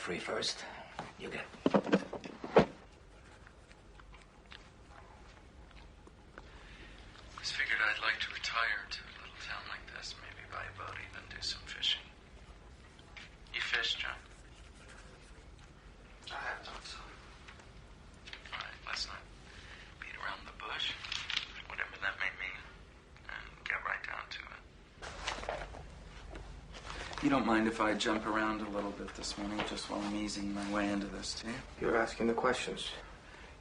free first. You get. Just figured I'd like to retire to a little town like this. Maybe buy a boat, even do some fishing. You fish, John? I have done so. All right, let's not beat around the bush, whatever that may mean, and get right down to it. You don't mind if I jump around a little bit this morning, just while I'm easing my way into this, do you? You're asking the questions.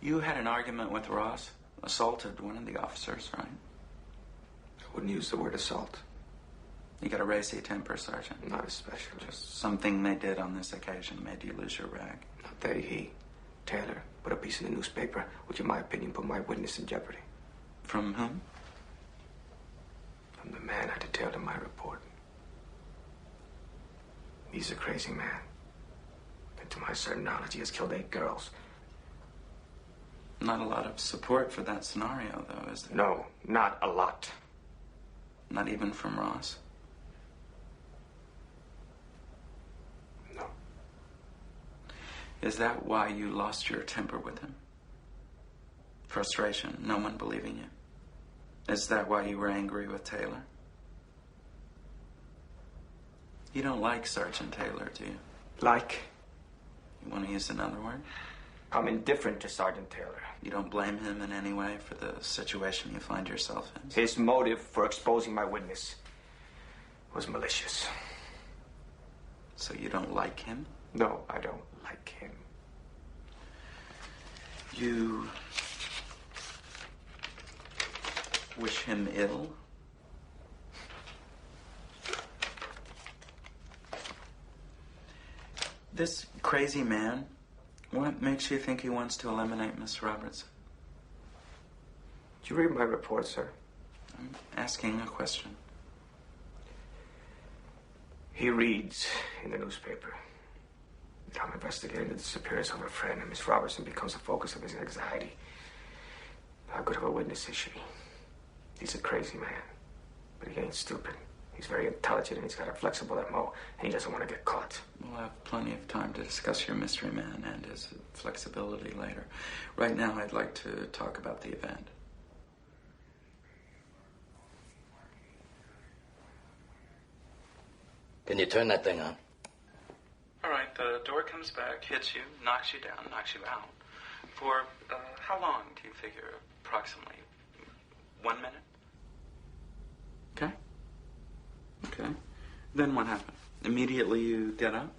You had an argument with Ross, assaulted one of the officers, right? I wouldn't use the word assault. You got a racy temper, Sergeant. Not especially. Just something they did on this occasion made you lose your rag. Not they, he. Taylor put a piece in the newspaper, which in my opinion put my witness in jeopardy. From whom? From the man I detailed in my report. He's a crazy man. And to my certain knowledge, he has killed 8 girls. Not a lot of support for that scenario, though, is there? No, not a lot. Not even from Ross? No. Is that why you lost your temper with him? Frustration, no one believing you? Is that why you were angry with Taylor? You don't like Sergeant Taylor, do you? Like? You want to use another word? I'm indifferent to Sergeant Taylor. You don't blame him in any way for the situation you find yourself in? His motive for exposing my witness was malicious. So you don't like him? No, I don't like him. You wish him ill? This crazy man, what makes you think he wants to eliminate Miss Robertson? Did you read my report, sir? I'm asking a question. He reads in the newspaper that I'm investigating the disappearance of a friend, and Miss Robertson becomes the focus of his anxiety. How good of a witness is she? He's a crazy man, but he ain't stupid. He's very intelligent, and he's got a flexible MO, and he doesn't want to get caught. We'll have plenty of time to discuss your mystery man and his flexibility later. Right now, I'd like to talk about the event. Can you turn that thing on? All right, the door comes back, hits you, knocks you down, knocks you out. For how long do you figure, approximately? 1 minute? Okay. Okay. Then what happened? Immediately you get up?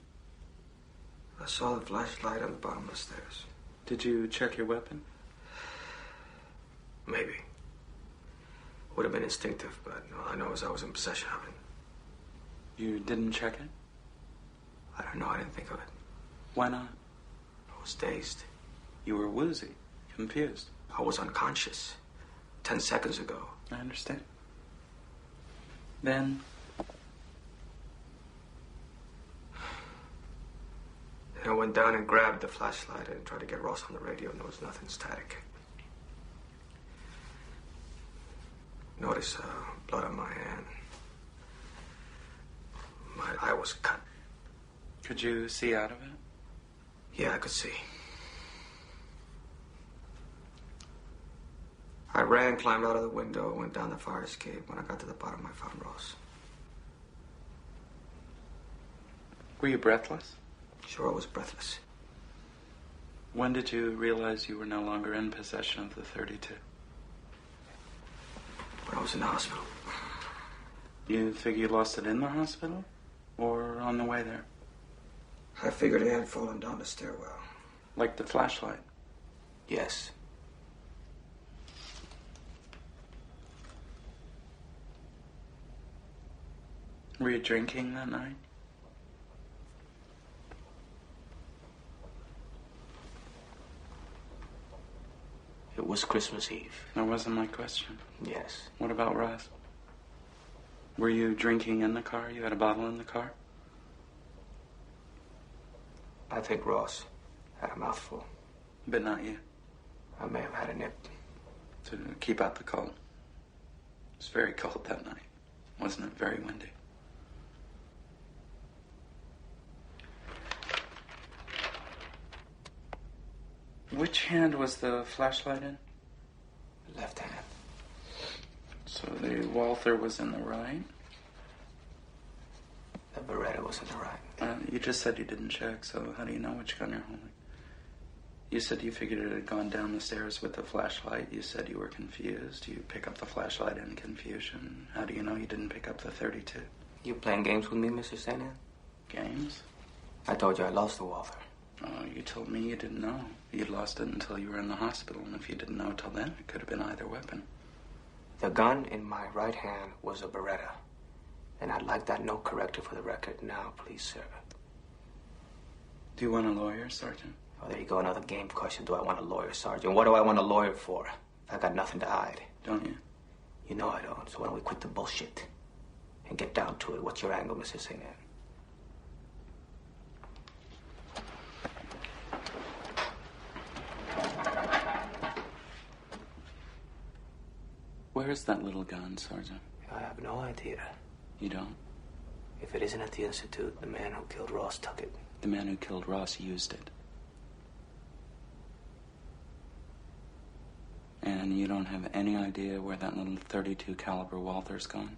I saw the flashlight on the bottom of the stairs. Did you check your weapon? Maybe. Would have been instinctive, but all I know is I was in possession of it. You didn't check it? I don't know. I didn't think of it. Why not? I was dazed. You were woozy, confused. I was unconscious 10 seconds ago. I understand. Then? Then I went down and grabbed the flashlight and tried to get Ross on the radio, and there was nothing static. Notice blood on my hand. My eye was cut. Could you see out of it? Yeah, I could see. I ran, climbed out of the window, went down the fire escape. When I got to the bottom, I found Ross. Were you breathless? Sure, I was breathless. When did you realize you were no longer in possession of the .32? When I was in the hospital. You figure you lost it in the hospital? Or on the way there? I figured it had fallen down the stairwell. Like the flashlight? Yes. Were you drinking that night? It was Christmas Eve. That wasn't my question. Yes. What about Ross? Were you drinking in the car? You had a bottle in the car? I think Ross had a mouthful. But not you. I may have had a nip. To keep out the cold. It was very cold that night. Wasn't it? Very windy. Which hand was the flashlight in? Left hand. So the Walther was in the right? The Beretta was in the right. You just said you didn't check, so how do you know which gun you're holding? You said you figured it had gone down the stairs with the flashlight. You said you were confused. You pick up the flashlight in confusion. How do you know you didn't pick up the 32? You playing games with me, Mr. St. Anne? Games? I told you I lost the Walther. Oh, you told me you didn't know. You'd lost it until you were in the hospital, and if you didn't know till then, it could have been either weapon. The gun in my right hand was a Beretta. And I'd like that note corrected for the record now, please, sir. Do you want a lawyer, Sergeant? Oh, there you go, another game question. Do I want a lawyer, Sergeant? What do I want a lawyer for? I got nothing to hide. Don't you? You know I don't, so why don't we quit the bullshit and get down to it? What's your angle, Mrs. St. Anne? Where's that little gun, Sergeant? I have no idea. You don't? If it isn't at the Institute, the man who killed Ross took it. The man who killed Ross used it. And you don't have any idea where that little .32 caliber Walther's gone?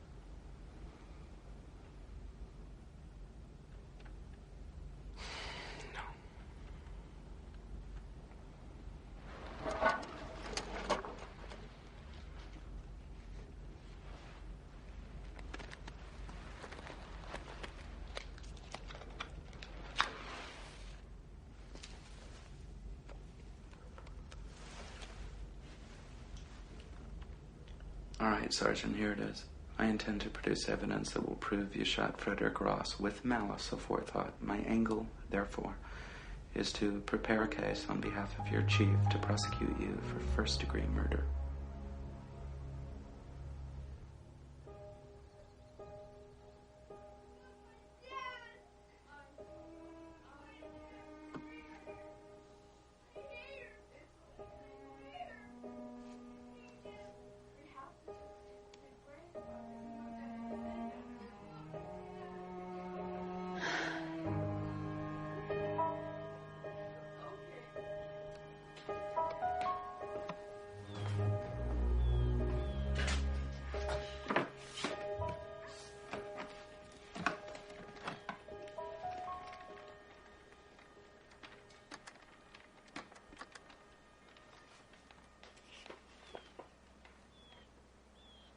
All right, Sergeant, here it is. I intend to produce evidence that will prove you shot Frederick Ross with malice aforethought. My angle, therefore, is to prepare a case on behalf of your chief to prosecute you for first-degree murder.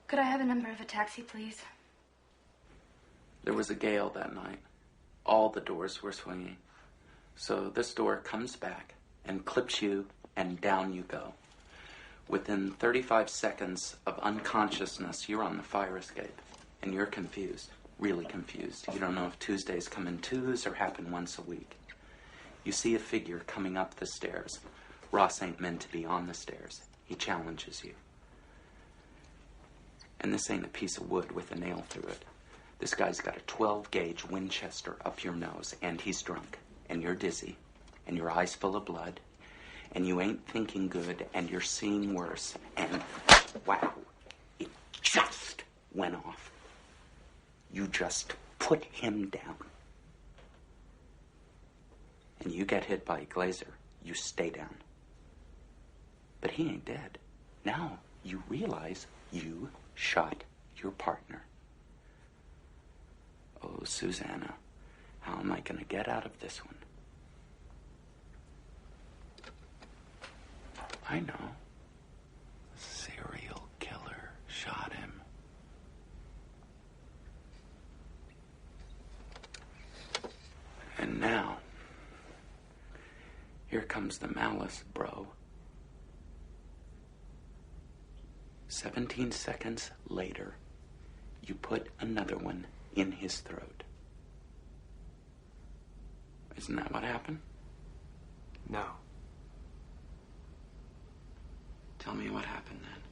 Could I have a number of a taxi, please? There was a gale that night. All the doors were swinging. So this door comes back and clips you, and down you go. Within 35 seconds of unconsciousness, you're on the fire escape, and you're confused, really confused. You don't know if Tuesdays come in twos or happen once a week. You see a figure coming up the stairs. Ross ain't meant to be on the stairs. He challenges you. And this ain't a piece of wood with a nail through it. This guy's got a 12-gauge Winchester up your nose, and he's drunk, and you're dizzy, and your eyes full of blood, and you ain't thinking good, and you're seeing worse, and wow, it just went off. You just put him down. And you get hit by a Glazer, you stay down. But he ain't dead. Now you realize you shot your partner. Oh, Susanna, how am I going to get out of this one? I know. Serial killer shot him. And now, here comes the malice, bro. 17 seconds later, you put another one in his throat. Isn't that what happened? No. Tell me what happened then.